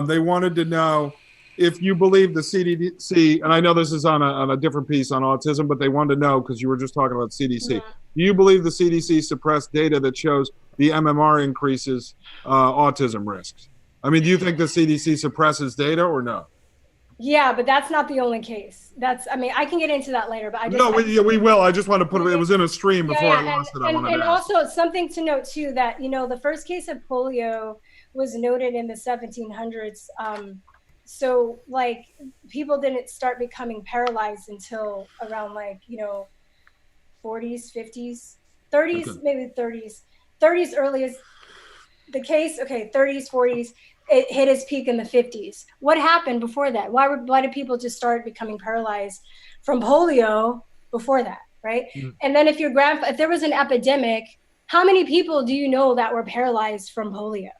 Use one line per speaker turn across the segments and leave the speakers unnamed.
They wanted to know if you believe the CDC, and I know this is on a different piece on autism, but they wanted to know because you were just talking about CDC.
Mhm.
Do you believe the CDC suppressed data that shows the MMR increases autism risks? I mean, do you think the CDC suppresses data or no?
Yeah, but that's not the only case. I mean, I can get into that later, but
No, we will. I just want to put it. It was in a stream
yeah,
before I
yeah,
lost it. I
and
wanted to ask.
also something to note too that the first case of polio was noted in the 1700s. So like people didn't start becoming paralyzed until around 40s, 50s, 30s,
Okay.
maybe 30s earliest the case. Okay, 30s, 40s. It hit its peak in the 50s. What happened before that? Why did people just start becoming paralyzed from polio before that, right?
Mhm.
And then if there was an epidemic, how many people do you know that were paralyzed from polio?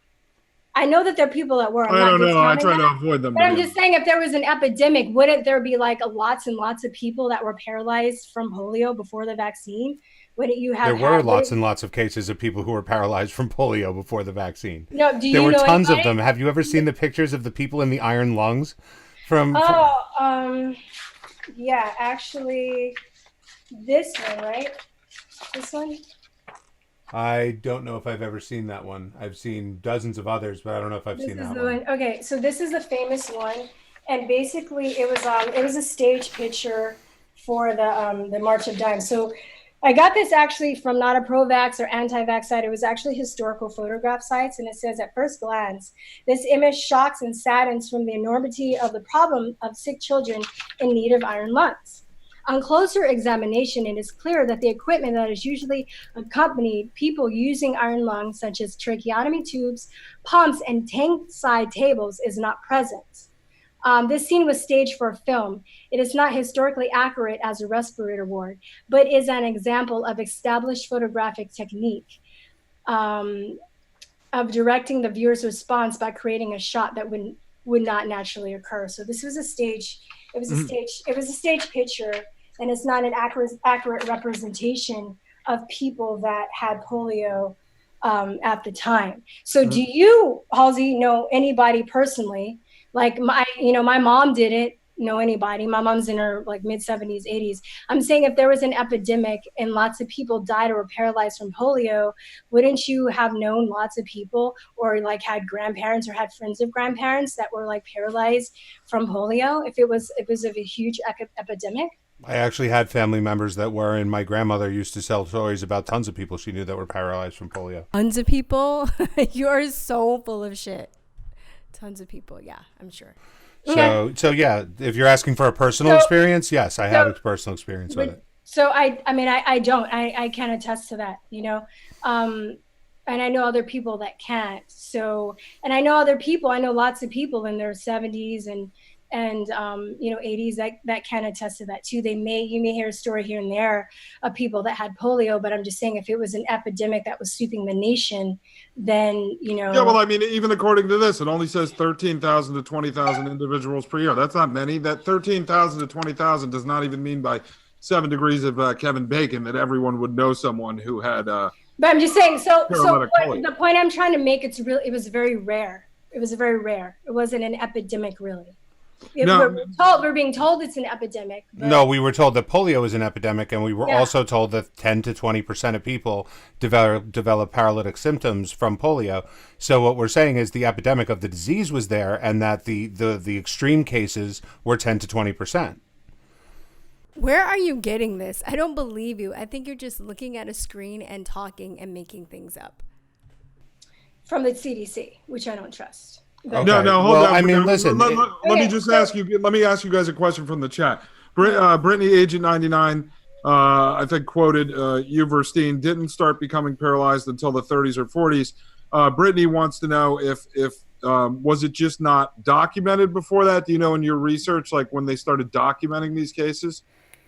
I know that there are people that were. I'm
I
not
don't know. I
discounting
try to
that.
avoid them,
But
to
I'm
be
just
honest.
saying, if there was an epidemic, wouldn't there be like lots and lots of people that were paralyzed from polio before the vaccine? Wouldn't you
There
have
were
had?
lots and lots of cases of people who were paralyzed from polio before the vaccine.
No, do
There
you
were
know
tons of
anybody?
them. Have you ever seen the pictures of the people in the iron lungs from
Oh, yeah, actually, this one, right? This one.
I don't know if I've ever seen that one. I've seen dozens of others, but I don't know if I've
This
seen
is
that
the
one.
one. Okay, so this is the famous one, and basically it was a stage picture for the March of Dimes. So I got this actually from not a pro-vax or anti-vax site. It was actually historical photograph sites, and it says at first glance, this image shocks and saddens from the enormity of the problem of sick children in need of iron lungs. On closer examination, it is clear that the equipment that is usually accompanied people using iron lungs, such as tracheotomy tubes, pumps, and tank side tables, is not present. This scene was staged for film. It is not historically accurate as a respirator ward, but is an example of established photographic technique um, of directing the viewer's response by creating a shot that would not naturally occur. So this was a stage. It was a
Mhm.
stage. It was a stage picture, and it's not an accurate representation of people that had polio at the time. So, do
Mhm.
you, Halsey, know anybody personally? Like my mom didn't know anybody. My mom's in her like mid 70s, 80s. I'm saying if there was an epidemic and lots of people died or were paralyzed from polio, wouldn't you have known lots of people or like had grandparents or had friends of grandparents that were like paralyzed from polio if it was a huge epidemic?
I actually had family members that were, and my grandmother used to sell stories about tons of people she knew that were paralyzed from polio.
Tons of people. You're so full of shit. Tons of people. Yeah, I'm sure.
Okay.
So yeah, if you're asking for a personal
So
experience, yes, I have
so
a personal experience with it.
so I mean I don't I can attest to that. um and I know other people that can't. So, and I know other people, I know lots of people in their 70s and 80s that can attest to that too. You may hear a story here and there of people that had polio, but I'm just saying if it was an epidemic that was sweeping the nation, then
Yeah, well, I mean, even according to this, it only says 13,000 to 20,000 individuals per year. That's not many. That 13,000 to 20,000 does not even mean by 7 degrees of Kevin Bacon that everyone would know someone who had
but I'm just saying,
paralytic polio.
the point I'm trying to make, it was very rare. It was very rare. It wasn't an epidemic, really.
No,
We're being told it's an epidemic,
No,
but
we were told that polio is an epidemic, and we were
yeah.
also told that 10 to 20% of people develop paralytic symptoms from polio. So what we're saying is the epidemic of the disease was there, and that the extreme cases were 10 to 20%.
Where are you getting this? I don't believe you. I think you're just looking at a screen and talking and making things up.
From the CDC, which I don't trust. But,
Okay.
no, hold
Well,
on.
I mean, listen.
Let me just ask you. Let me ask you guys a question from the chat. Brittany, Agent 99, I think quoted Uverstein didn't start becoming paralyzed until the 30s or 40s. Brittany wants to know if was it just not documented before that? Do you know in your research, like when they started documenting these cases,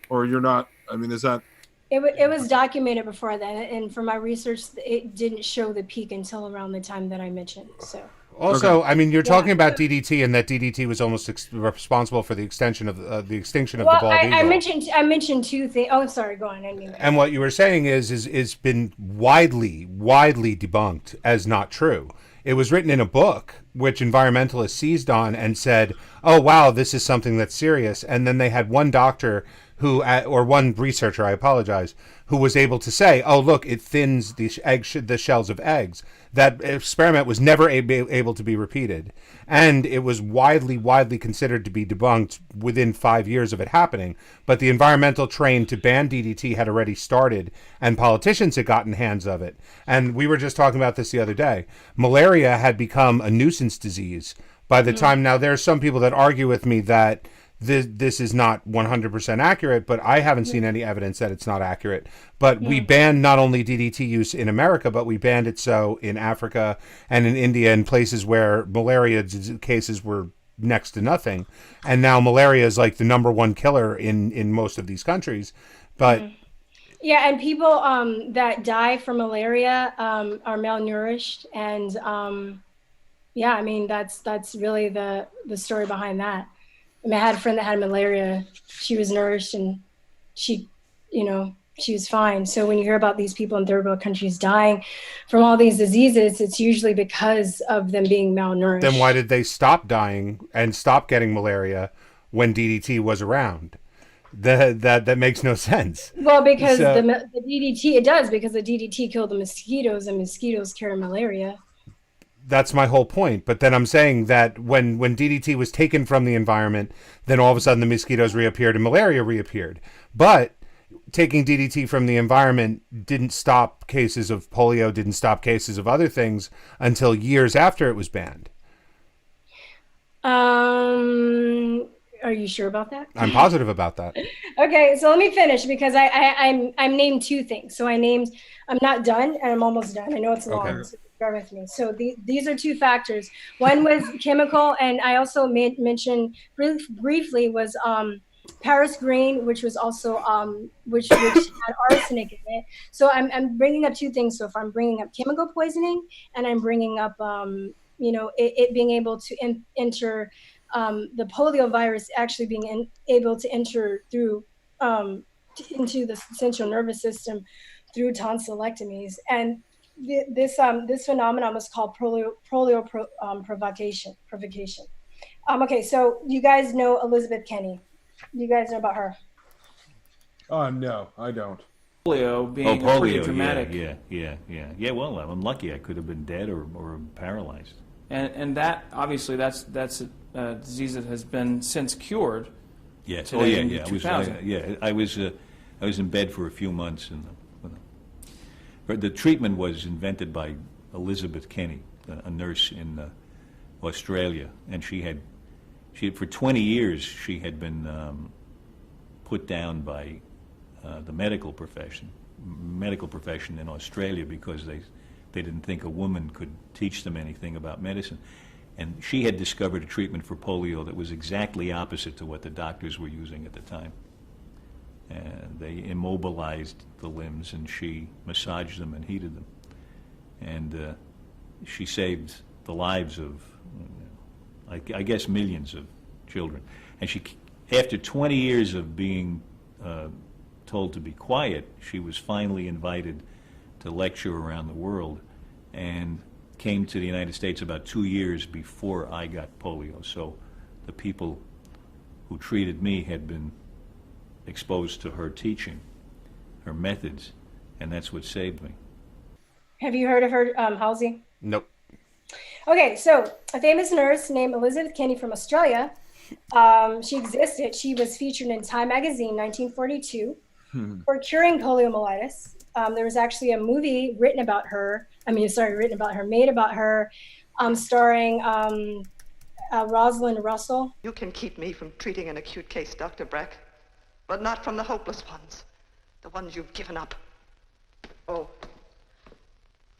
or you're not? I mean, is that?
it was documented before that, and for my research, it didn't show the peak until around the time that I mentioned. So.
Also,
Okay.
I mean, you're
Yeah.
talking about DDT, and that DDT was almost responsible for the extension of the extinction of the
Well,
bald
I
eagle.
mentioned two things. Oh, sorry. Go on. I mean.
And what you were saying is been widely debunked as not true. It was written in a book which environmentalists seized on and said, oh, wow, this is something that's serious. And then they had one doctor who, or one researcher, I apologize, who was able to say, oh, look, it thins the shells of eggs. That experiment was never able to be repeated. And it was widely considered to be debunked within 5 years of it happening. But the environmental train to ban DDT had already started, and politicians had gotten hands of it. And we were just talking about this the other day. Malaria had become a nuisance disease by the time. Now, there are some people that argue with me that this is not 100% accurate, but I haven't seen any evidence that it's not accurate. But we banned not only DDT use in America, but we banned it so in Africa and in India and places where malaria cases were next to nothing. And now malaria is like the number one killer in most of these countries. But
yeah, and people that die from malaria are malnourished, and yeah, I mean that's really the story behind that. I mean, I had a friend that had malaria. She was nourished and she was fine. So when you hear about these people in third world countries dying from all these diseases, it's usually because of them being malnourished.
Then why did they stop dying and stop getting malaria when DDT was around? That makes no sense.
Well, because the DDT, it does, because the DDT killed the mosquitoes, and mosquitoes carry malaria.
That's my whole point. But then I'm saying that when DDT was taken from the environment, then all of a sudden the mosquitoes reappeared and malaria reappeared. But taking DDT from the environment didn't stop cases of polio, didn't stop cases of other things until years after it was banned.
Are you sure about that?
I'm positive about that.
Okay, so let me finish, because I'm named two things. So I'm not done, and I'm almost done. I know it's long. Okay. So bear with me. So these are two factors. One was chemical, and I also mentioned briefly was Paris green, which was also which had arsenic in it. So I'm bringing up two things so far. I'm bringing up chemical poisoning, and I'm bringing up it being able to enter the polio virus actually being able to enter through into the central nervous system through tonsillectomies. And this phenomenon was called polio provocation. Okay, so you guys know Elizabeth Kenny. You guys know about her?
No, I don't.
Polio being pretty dramatic.
Yeah. Well, I'm lucky. I could have been dead or paralyzed.
And that obviously that's a disease that has been since cured.
Yes.
Today in
yeah.
2000.
I was in bed for a few months, but the treatment was invented by Elizabeth Kenny, a nurse in Australia, and she had for 20 years she had been put down by the medical profession in Australia because they didn't think a woman could teach them anything about medicine. And she had discovered a treatment for polio that was exactly opposite to what the doctors were using at the time. And they immobilized the limbs, and she massaged them and heated them. And she saved the lives of, I guess, millions of children. And after 20 years of being told to be quiet, she was finally invited to lecture around the world, and came to the United States about 2 years before I got polio. So the people who treated me had been exposed to her teaching, her methods, and that's what saved me.
Have you heard of her, Halsey?
Nope.
Okay, so a famous nurse named Elizabeth Kenny from Australia, she existed. She was featured in Time magazine, 1942, for curing poliomyelitis. There was actually a movie made about her, starring Rosalind Russell.
You can keep me from treating an acute case, Dr. Breck, but not from the hopeless ones, the ones you've given up. Oh,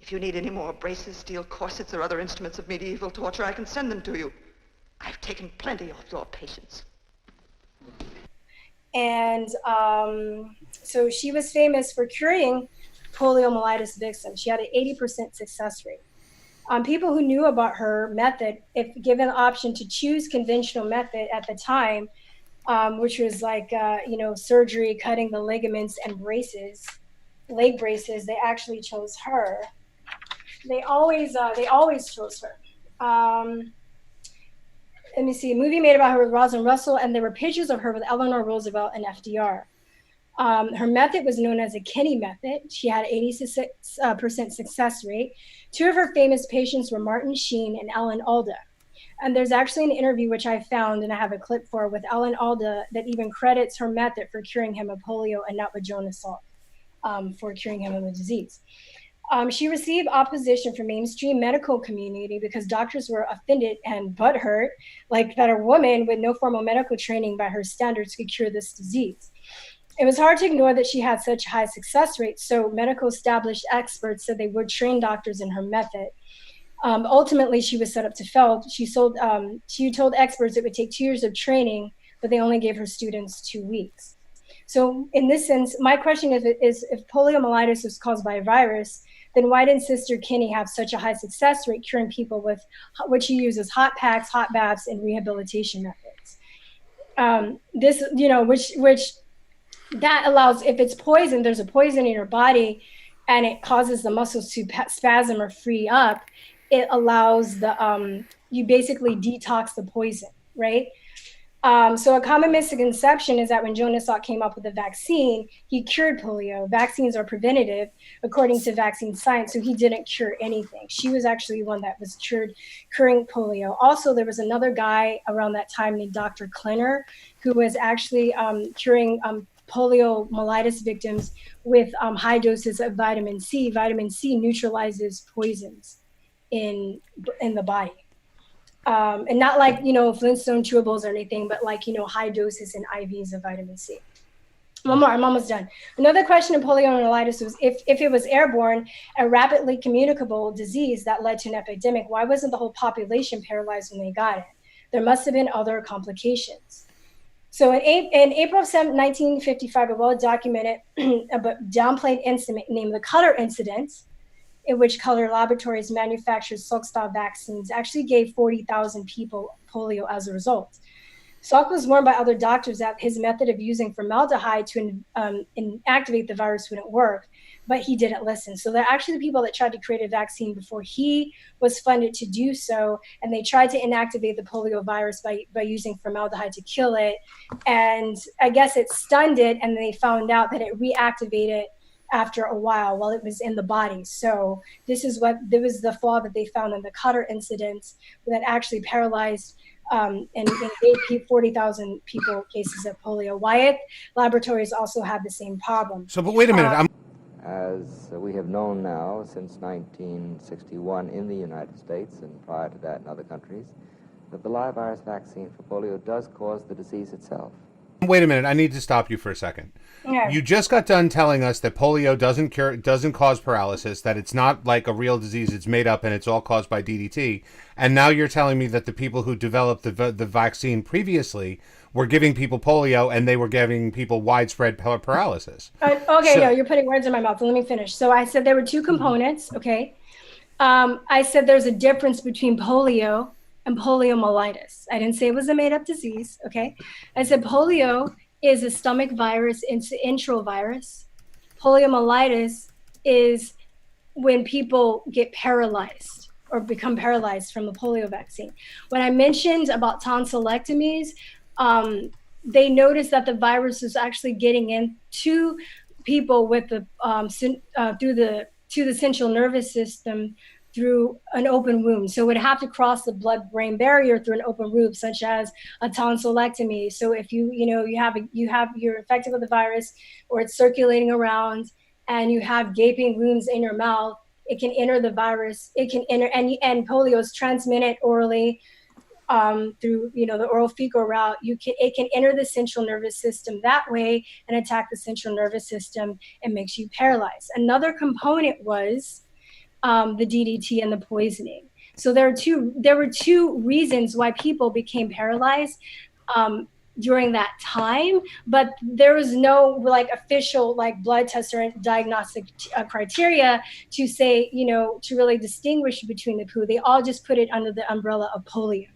if you need any more braces, steel corsets, or other instruments of medieval torture, I can send them to you. I've taken plenty off your patients.
And so she was famous for curing poliomyelitis victims. She had an 80% success rate. People who knew about her method, if given the option to choose conventional method at the time, which was like, surgery, cutting the ligaments and braces, leg braces, they actually chose her. They always chose her. Let me see, a movie made about her with Rosalind Russell, and there were pictures of her with Eleanor Roosevelt and FDR. Her method was known as a Kinney method. She had 86% success rate. Two of her famous patients were Martin Sheen and Alan Alda. And there's actually an interview which I found, and I have a clip for, with Alan Alda that even credits her method for curing him of polio and not with Jonas Salk for curing him of the disease. She received opposition from mainstream medical community because doctors were offended and butthurt, like that a woman with no formal medical training by her standards could cure this disease. It was hard to ignore that she had such high success rates, so medical established experts said they would train doctors in her method. Ultimately, she was set up to fail. She told experts it would take 2 years of training, but they only gave her students 2 weeks. So in this sense, my question is if poliomyelitis was caused by a virus, then why didn't Sister Kinney have such a high success rate curing people with what she uses, hot packs, hot baths, and rehabilitation methods? Which that allows, if it's poison, there's a poison in your body and it causes the muscles to spasm or free up, it allows you basically detox the poison, right? So a common misconception is that when Jonas Salk came up with the vaccine, he cured polio. Vaccines are preventative, according to vaccine science, so he didn't cure anything. She was actually one that was curing polio. Also, there was another guy around that time named Dr. Klenner, who was actually curing poliomyelitis victims with high doses of vitamin C. Vitamin C neutralizes poisons in the body. And not like, Flintstone chewables or anything, but like, high doses and IVs of vitamin C. One more, I'm almost done. Another question of poliomyelitis was if it was airborne, a rapidly communicable disease that led to an epidemic, why wasn't the whole population paralyzed when they got it? There must have been other complications. So in April of 1955, a well-documented but downplayed incident named the Color Incident, in which Color Laboratories manufactured Salk-style vaccines, actually gave 40,000 people polio as a result. Salk was warned by other doctors that his method of using formaldehyde to inactivate the virus wouldn't work, but he didn't listen. So they're actually the people that tried to create a vaccine before he was funded to do so, and they tried to inactivate the polio virus by using formaldehyde to kill it. And I guess it stunned it, and they found out that it reactivated after a while it was in the body. So there was the flaw that they found in the Cutter incident that actually paralyzed and gave 40,000 people cases of polio. Wyeth Laboratories also had the same problem.
So, but wait a minute.
As we have known now since 1961 in the United States and prior to that in other countries, that the live virus vaccine for polio does cause the disease itself.
Wait a minute. I need to stop you for a second.
Yeah.
You just got done telling us that polio doesn't cause paralysis, that it's not like a real disease, it's made up, and it's all caused by DDT. And now you're telling me that the people who developed the vaccine previously were giving people polio and they were giving people widespread paralysis.
No, you're putting words in my mouth. So let me finish. So I said there were two components, okay? I said there's a difference between polio and poliomyelitis. I didn't say it was a made-up disease, okay? I said polio is a stomach virus, it's an enterovirus. Poliomyelitis is when people get paralyzed or become paralyzed from the polio vaccine. When I mentioned about tonsillectomies, they noticed that the virus was actually getting into people with the to the central nervous system through an open wound. So it would have to cross the blood-brain barrier through an open wound, such as a tonsillectomy. So if you're infected with the virus or it's circulating around and you have gaping wounds in your mouth, it can enter the virus. It can enter, and polio is transmitted orally through the oral fecal route. It can enter the central nervous system that way and attack the central nervous system and makes you paralyzed. Another component was the DDT and the poisoning. So there were two reasons why people became paralyzed during that time, but there was no official blood test or diagnostic criteria to say, to really distinguish between the two. They all just put it under the umbrella of polio.